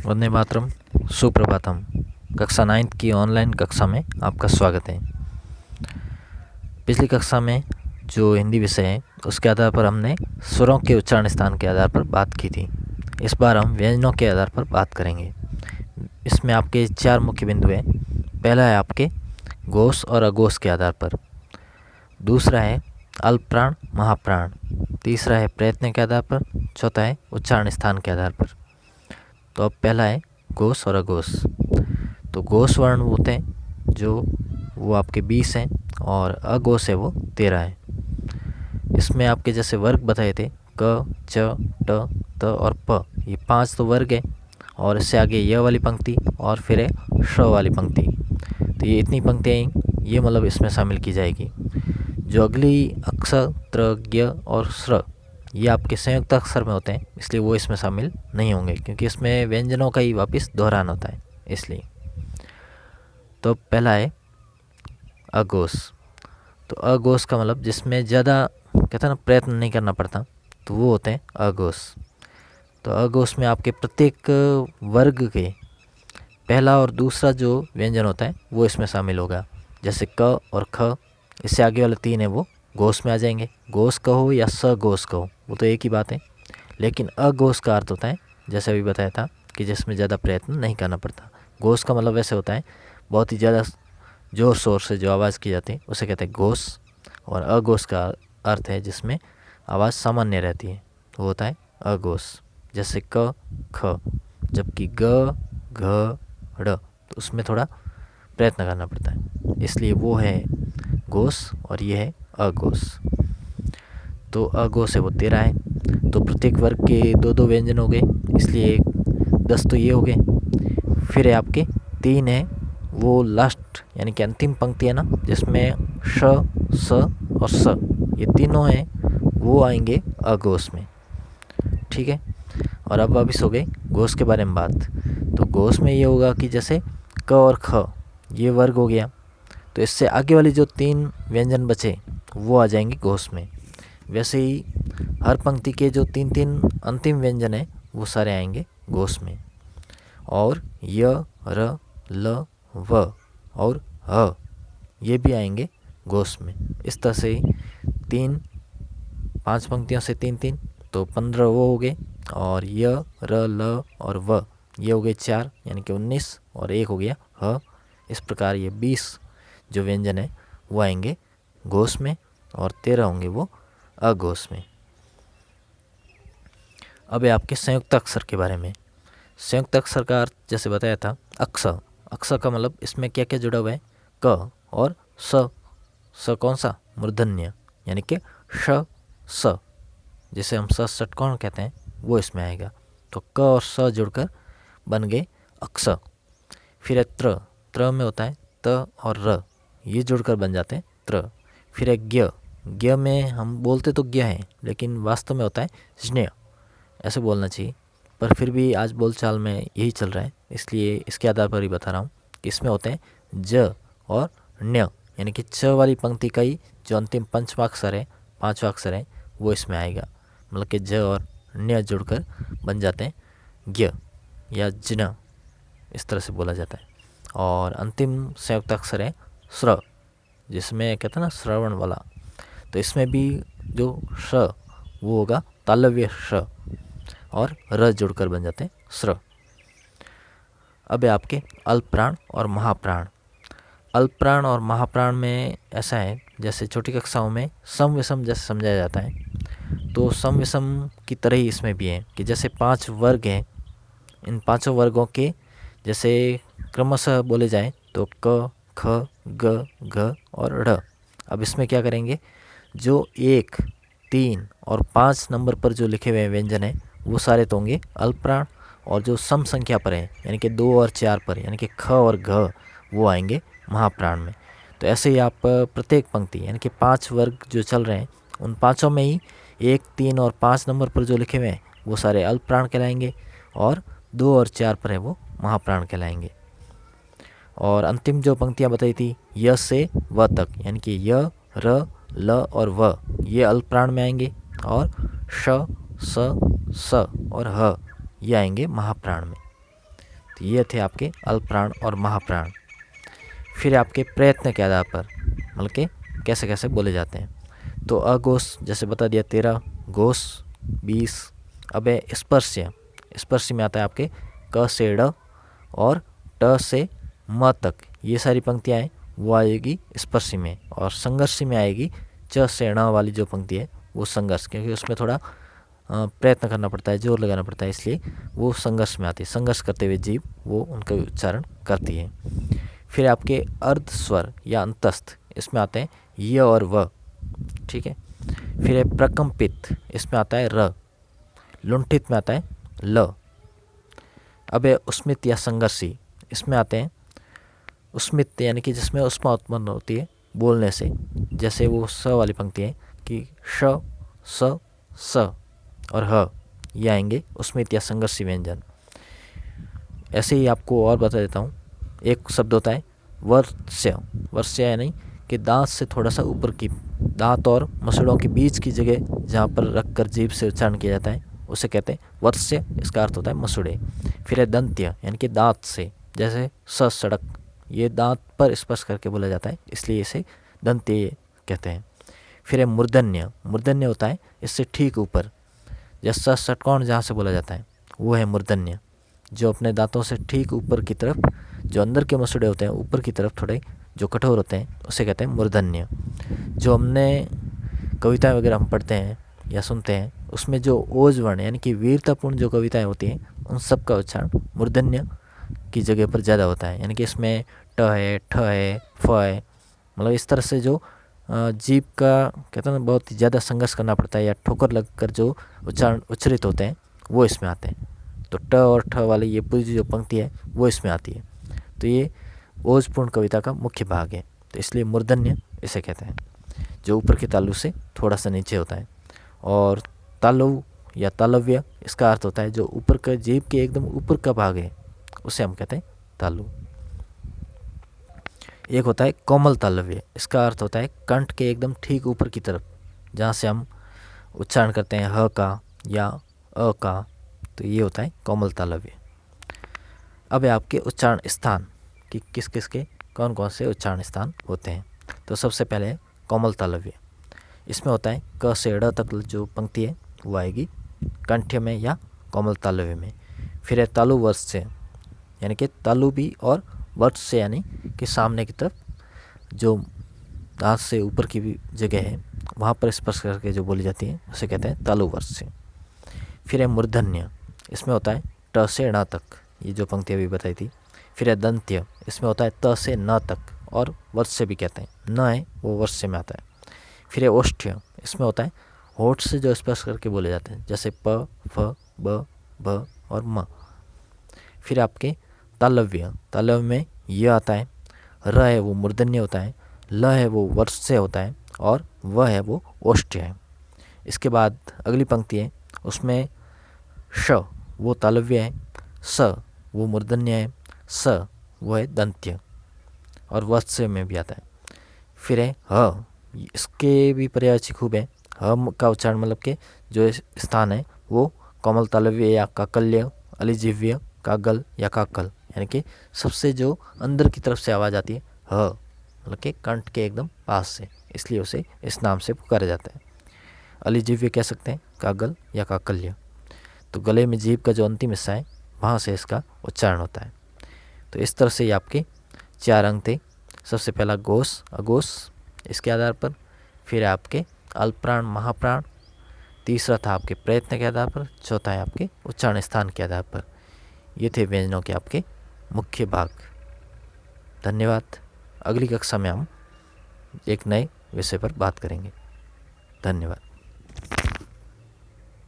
वंदे मातरम, सुप्रभातम। कक्षा 9th की online कक्षा में आपका स्वागत है। पिछली कक्षा में जो हिंदी विषय है उसके आधार पर हमने स्वरों के उच्चारण स्थान के आधार पर बात की थी। इस बार हम व्यंजनों के आधार पर बात करेंगे। इसमें आपके 4 मुख्य बिंदु हैं। पहला है आपके घोष और अघोष के आधार पर, दूसरा है अल्पप्राण महाप्राण, तीसरा है प्रयत्न के आधार पर, चौथा है उच्चारण स्थान के आधार पर। तो अब पहला है घोष और अघोष। तो घोष वर्ण होते हैं जो वो आपके 20 हैं और अघोष है वो 13 है। इसमें आपके जैसे वर्ग बताए थे क, च, ट, त और प, ये 5 तो वर्ग है और इससे आगे य वाली पंक्ति और फिर है श वाली पंक्ति। तो ये इतनी पंक्तियाँ ये मतलब इसमें शामिल की जाएगी। जो अगली अक्षर त्र, ज्ञ और स्र ये आपके संयुक्त अक्षर में होते हैं, इसलिए वो इसमें शामिल नहीं होंगे क्योंकि इसमें व्यंजनों का ही वापस दोहरान होता है इसलिए। तो पहला है अघोष। तो अघोष का मतलब जिसमें ज़्यादा कहते हैं ना प्रयत्न नहीं करना पड़ता, तो वो होते हैं अघोष। तो अघोष में आपके प्रत्येक वर्ग के पहला और दूसरा जो व्यंजन होता है वो इसमें शामिल होगा। जैसे क और ख, इससे आगे वाले 3 है वो घोष में आ जाएंगे। घोष कहो या सघोष कहो वो तो एक ही बात है, लेकिन अघोष का अर्थ होता है जैसे अभी बताया था कि जिसमें ज़्यादा प्रयत्न नहीं करना पड़ता। घोष का मतलब वैसे होता है बहुत ही ज़्यादा ज़ोर शोर से जो आवाज़ की जाती है उसे कहते हैं घोष, और अघोष का अर्थ है जिसमें आवाज़ सामान्य रहती है, वो होता है अघोष। जैसे क ख, जबकि ग घ ड़ तो उसमें थोड़ा प्रयत्न करना पड़ता है, इसलिए वो है घोष और ये है अघोष। तो अघोष है वो 13 है। तो प्रत्येक वर्ग के 2-2 व्यंजन हो गए, इसलिए 10 तो ये हो गए। फिर है आपके 3 है वो लास्ट यानी कि अंतिम पंक्ति है ना, जिसमें श, स और स ये तीनों हैं वो आएंगे अघोष में। ठीक है। और अब वापिस हो गए घोष के बारे में बात। तो घोष में ये होगा कि जैसे क और ख ये वर्ग हो गया, तो इससे आगे वाली जो 3 व्यंजन बचे वो आ जाएंगे घोष में। वैसे ही हर पंक्ति के जो 3-3 अंतिम व्यंजन हैं वो सारे आएंगे घोष में। और य, र, ल, व और ह ये भी आएंगे घोष में। इस तरह से 5 पंक्तियों से 3-3 तो 15 वो हो गए, और य, र, ल और व ये हो गए 4 यानी कि 19, और एक हो गया ह। इस प्रकार ये 20 जो व्यंजन है वो आएंगे घोष में और 13 होंगे वो अघोष में। अब है आपके संयुक्त अक्षर के बारे में। संयुक्त अक्षर का अर्थ जैसे बताया था अक्षर। अक्षर का मतलब इसमें क्या क्या जुड़ा हुआ है, क और स। स कौन सा, मूर्धन्य यानी कि श स, जिसे हम स षटकोण कहते हैं वो इसमें आएगा। तो क और स जुड़कर बन गए अक्षर। फिर है त्र, त्र में होता है त और र ये जुड़कर बन जाते हैं त्र। फिर है ज्ञ, ज्ञ में हम बोलते तो ज्ञ हैं लेकिन वास्तव में होता है ज्ञ, ऐसे बोलना चाहिए, पर फिर भी आज बोलचाल में यही चल रहा है इसलिए इसके आधार पर ही बता रहा हूँ कि इसमें होते हैं ज और ण्य यानी कि च वाली पंक्ति का ही जो अंतिम पंचवा अक्षर है, 5वां अक्षर है वो इसमें आएगा। मतलब कि ज और ण्य जुड़कर बन जाते हैं ज्ञ या ज्ञ, इस तरह से बोला जाता है। और अंतिम संयुक्त अक्षर है स्र, जिसमें कहते हैं ना श्रवण वाला, तो इसमें भी जो श वो होगा तालव्य श और र जुड़कर बन जाते हैं स्र। अब है आपके अल्पप्राण और महाप्राण। अल्पप्राण और महाप्राण में ऐसा है जैसे छोटी कक्षाओं में सम विषम जैसे समझाया जाता है, तो सम विषम की तरह ही इसमें भी है कि जैसे 5 वर्ग हैं, इन 5 वर्गों के जैसे क्रमशः बोले जाएं तो क, ख, ग, घ और ढ़। अब इसमें क्या करेंगे, जो 1, 3 और 5 नंबर पर जो लिखे हुए व्यंजन हैं वो सारे तो होंगे अल्पप्राण, और जो सम संख्या पर है यानी कि 2 और 4 पर यानी कि ख और घ वो आएंगे महाप्राण में। तो ऐसे ही आप प्रत्येक पंक्ति यानी कि 5 वर्ग जो चल रहे हैं उन 5 में ही 1, 3 और 5 नंबर पर जो लिखे हुए हैं वो सारे अल्पप्राण कहलाएंगे, और 2 और 4 पर है वो महाप्राण कहलाएंगे। और अंतिम जो पंक्तियाँ बताई थी य से व तक यानी कि य, र, ल और व ये अल्पप्राण में आएंगे, और श, स, स और ह ये आएंगे महाप्राण में। तो ये थे आपके अल्पप्राण और महाप्राण। फिर आपके प्रयत्न के आधार पर मतलब के कैसे कैसे बोले जाते हैं। तो अघोष जैसे बता दिया 13, घोष 20। अब है स्पर्श्य। स्पर्श में आता है आपके क से ड और ट से म तक, ये सारी पंक्तियाँ हैं वो आएगी स्पर्शी में। और संघर्षी में आएगी च से ण वाली जो पंक्ति है वो संघर्ष, क्योंकि उसमें थोड़ा प्रयत्न करना पड़ता है, जोर लगाना पड़ता है, इसलिए वो संघर्ष में आती है। संघर्ष करते हुए जीव वो उनका उच्चारण करती है। फिर आपके अर्ध स्वर या अंतस्थ, इसमें आते हैं य और व, ठीक है। फिर है प्रकंपित, इसमें आता है र। लुंठित में आता है ल। अब है उस्मित या संघर्षी, इसमें आते हैं उस्मित यानी कि जिसमें उष्मा उत्पन्न होती है बोलने से, जैसे वो स वाली पंक्ति है कि श स स और ह, ये आएंगे उस्मित या संघर्षी व्यंजन। ऐसे ही आपको और बता देता हूँ, एक शब्द होता है वर्ष्य। वर्ष्य यानी कि दांत से थोड़ा सा ऊपर की, दांत और मसूड़ों के बीच की जगह जहाँ पर रखकर जीभ से उच्चारण किया जाता है उसे कहते हैं वर्ष्य, इसका अर्थ होता है मसूड़े। फिर है दंत्य यानी कि दांत से, जैसे स सड़क, ये दांत पर स्पर्श करके बोला जाता है इसलिए इसे दंत्य कहते हैं। फिर है मूर्धन्य। मूर्धन्य होता है इससे ठीक ऊपर, जैसा षटकोण जहाँ से बोला जाता है वो है मूर्धन्य, जो अपने दांतों से ठीक ऊपर की तरफ, जो अंदर के मसूड़े होते हैं ऊपर की तरफ थोड़े जो कठोर होते हैं उसे कहते हैं मूर्धन्य। जो हमने कविताएं वगैरह हम पढ़ते हैं या सुनते हैं उसमें जो ओज वर्ण यानी कि वीरतापूर्ण जो कविताएं होती हैं उन सब का उच्चारण मूर्धन्य की जगह पर ज़्यादा होता है। यानी कि इसमें ट है, ठ है, फ है, मतलब इस तरह से जो जीभ का कहते हैं ना बहुत ही ज़्यादा संघर्ष करना पड़ता है या ठोकर लगकर जो उच्चारण उच्चरित होते हैं वो इसमें आते हैं। तो ट और ठ वाली ये पूरी जो पंक्ति है वो इसमें आती है। तो ये ओजपूर्ण कविता का मुख्य भाग है, तो इसलिए मूर्धन्य इसे कहते हैं, जो ऊपर के तालु से थोड़ा सा नीचे होता है। और तालु या तालव्य, इसका अर्थ होता है जो ऊपर का जीभ के एकदम ऊपर का भाग है उसे हम कहते हैं तालु। एक होता है कोमल तालव्य, इसका अर्थ होता है कंठ के एकदम ठीक ऊपर की तरफ, जहाँ से हम उच्चारण करते हैं ह का या अ का, तो ये होता है कोमल तालव्य। अब है आपके उच्चारण स्थान कि किस किस के कौन कौन से उच्चारण स्थान होते हैं। तो सबसे पहले है कोमल तालव्य। इसमें होता है क से ड़ तक जो पंक्ति है वो आएगी कंठ्य में या कोमल तालव्य में। फिर है तालु वर्ष से, यानी कि तालु भी और वर्ष से यानी कि सामने की तरफ जो दांत से ऊपर की भी जगह है वहाँ पर स्पर्श करके जो बोली जाती है उसे कहते हैं तालु वर्ष से। फिर है मूर्धन्य, इसमें होता है ट से ण तक, ये जो पंक्ति अभी बताई थी। फिर है दंत्य, इसमें होता है त से न तक और वर्ष से भी कहते हैं, न है वो वर्ष से में आता है। फिर है ओष्ठ्य, इसमें होता है होठ से जो स्पर्श करके बोले जाते हैं, जैसे प, फ, ब, भ और म। फिर आपके तालव्य, तालव्य में य आता है, र है वो मूर्धन्य होता है, ल है वो वर्ष से होता है और व है वो ओष्ठ्य है। इसके बाद अगली पंक्ति है उसमें श वो तालव्य है, स वो मूर्धन्य है, स वो है दंत्य और वत्स्य में भी आता है। फिर है ह, इसके भी पर्यायवाची खूब है। ह का उच्चारण मतलब के जो स्थान है वो कोमल तालव्य या काकल्य, अलिजिह्व्य, कागल या काकल, यानी कि सबसे जो अंदर की तरफ से आवाज़ आती है ह, मतलब के कंठ के एकदम पास से, इसलिए उसे इस नाम से पुकारा जाता है। अलिजिह्व्य कह सकते हैं, कागल या काकल्य। तो गले में जीभ का जो अंतिम हिस्सा है वहाँ से इसका उच्चारण होता है। तो इस तरह से ये आपके 4 अंग थे। सबसे पहला घोष, अघोष, इसके आधार पर। फिर आपके अल्पप्राण, महाप्राण। तीसरा था आपके प्रयत्न के आधार पर। चौथा है आपके उच्चारण स्थान के आधार पर। ये थे व्यंजनों के आपके मुख्य भाग। धन्यवाद। अगली कक्षा में हम एक नए विषय पर बात करेंगे। धन्यवाद।